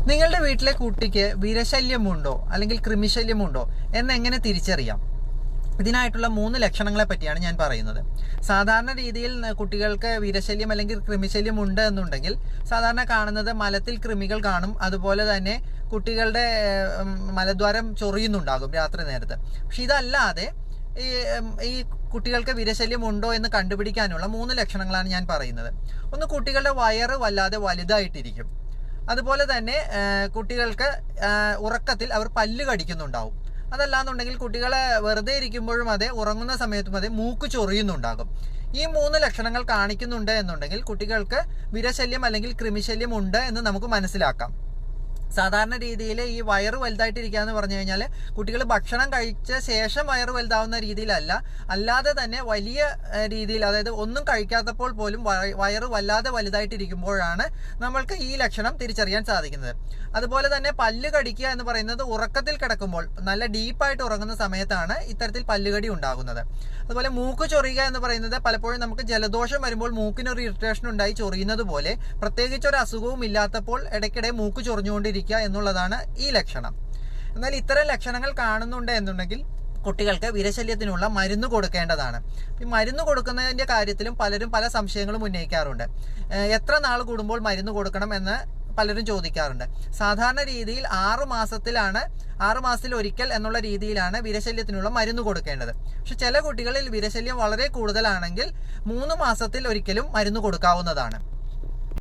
നിങ്ങളുടെ വീട്ടിലെ കുട്ടിക്ക് വിരശല്യമുണ്ടോ അല്ലെങ്കിൽ കൃമിശല്യമുണ്ടോ എന്നെങ്ങനെ തിരിച്ചറിയാം? ഇതിനായിട്ടുള്ള 3 ലക്ഷണങ്ങളെ പറ്റിയാണ് ഞാൻ പറയുന്നത്. സാധാരണ രീതിയിൽ കുട്ടികൾക്ക് വിരശല്യം അല്ലെങ്കിൽ കൃമിശല്യം ഉണ്ട് എന്നുണ്ടെങ്കിൽ സാധാരണ കാണുന്നത് മലത്തിൽ കൃമികൾ കാണും. അതുപോലെ തന്നെ കുട്ടികളുടെ മലദ്വാരം ചൊറിയുന്നുണ്ടാകും രാത്രി നേരത്ത്. പക്ഷെ ഇതല്ലാതെ ഈ കുട്ടികൾക്ക് വിരശല്യം ഉണ്ടോ എന്ന് കണ്ടുപിടിക്കാനുള്ള 3 ലക്ഷണങ്ങളാണ് ഞാൻ പറയുന്നത്. ഒന്ന്, കുട്ടികളുടെ വയറ് വല്ലാതെ വലുതായിട്ടിരിക്കും. അതുപോലെ തന്നെ കുട്ടികൾക്ക് ഉറക്കത്തിൽ അവർ പല്ല് കടിക്കുന്നുണ്ടാവും. അതല്ലാന്നുണ്ടെങ്കിൽ കുട്ടികളെ വെറുതെ ഇരിക്കുമ്പോഴും അതെ, ഉറങ്ങുന്ന സമയത്തും അതെ, മൂക്ക് ചൊറിയുന്നുണ്ടാകും. ഈ 3 ലക്ഷണങ്ങൾ കാണിക്കുന്നുണ്ട് എന്നുണ്ടെങ്കിൽ കുട്ടികൾക്ക് വിരശല്യം അല്ലെങ്കിൽ കൃമിശല്യം ഉണ്ട് എന്ന് നമുക്ക് മനസ്സിലാക്കാം. സാധാരണ രീതിയിൽ ഈ വയറ് വലുതായിട്ടിരിക്കുക എന്ന് പറഞ്ഞു കഴിഞ്ഞാൽ കുട്ടികൾ ഭക്ഷണം കഴിച്ച ശേഷം വയറ് വലുതാവുന്ന രീതിയിലല്ല, അല്ലാതെ തന്നെ വലിയ രീതിയിൽ, അതായത് ഒന്നും കഴിക്കാത്തപ്പോൾ പോലും വയറ് വല്ലാതെ വലുതായിട്ടിരിക്കുമ്പോഴാണ് നമ്മൾക്ക് ഈ ലക്ഷണം തിരിച്ചറിയാൻ സാധിക്കുന്നത്. അതുപോലെ തന്നെ പല്ല് കടിക്കുക എന്ന് പറയുന്നത് ഉറക്കത്തിൽ കിടക്കുമ്പോൾ നല്ല ഡീപ്പായിട്ട് ഉറങ്ങുന്ന സമയത്താണ് ഇത്തരത്തിൽ പല്ലുകടി ഉണ്ടാകുന്നത്. അതുപോലെ മൂക്ക് ചൊറിയുക എന്ന് പറയുന്നത് പലപ്പോഴും നമുക്ക് ജലദോഷം വരുമ്പോൾ മൂക്കിനൊരു ഇറിറ്റേഷൻ ഉണ്ടായി ചൊറിയുന്നത് പോലെ, പ്രത്യേകിച്ച് ഒരു അസുഖവും ഇല്ലാത്തപ്പോൾ ഇടയ്ക്കിടെ മൂക്ക് ചൊറിഞ്ഞുകൊണ്ടിരിക്കുക എന്നുള്ളതാണ് ഈ ലക്ഷണം. എന്നാൽ ഇത്തരം ലക്ഷണങ്ങൾ കാണുന്നുണ്ട് എന്നുണ്ടെങ്കിൽ കുട്ടികൾക്ക് വിരശല്യത്തിനുള്ള മരുന്ന് കൊടുക്കേണ്ടതാണ്. ഈ മരുന്ന് കൊടുക്കുന്നതിന്റെ കാര്യത്തിലും പലരും പല സംശയങ്ങളും ഉന്നയിക്കാറുണ്ട്. എത്ര നാൾ കൂടുമ്പോൾ മരുന്ന് കൊടുക്കണം എന്ന് പലരും ചോദിക്കാറുണ്ട്. സാധാരണ രീതിയിൽ 6 മാസത്തിൽ ഒരിക്കൽ എന്നുള്ള രീതിയിലാണ് വിരശല്യത്തിനുള്ള മരുന്ന് കൊടുക്കേണ്ടത്. പക്ഷെ ചില കുട്ടികളിൽ വിരശല്യം വളരെ കൂടുതലാണെങ്കിൽ 3 മാസത്തിൽ ഒരിക്കലും മരുന്ന് കൊടുക്കാവുന്നതാണ്.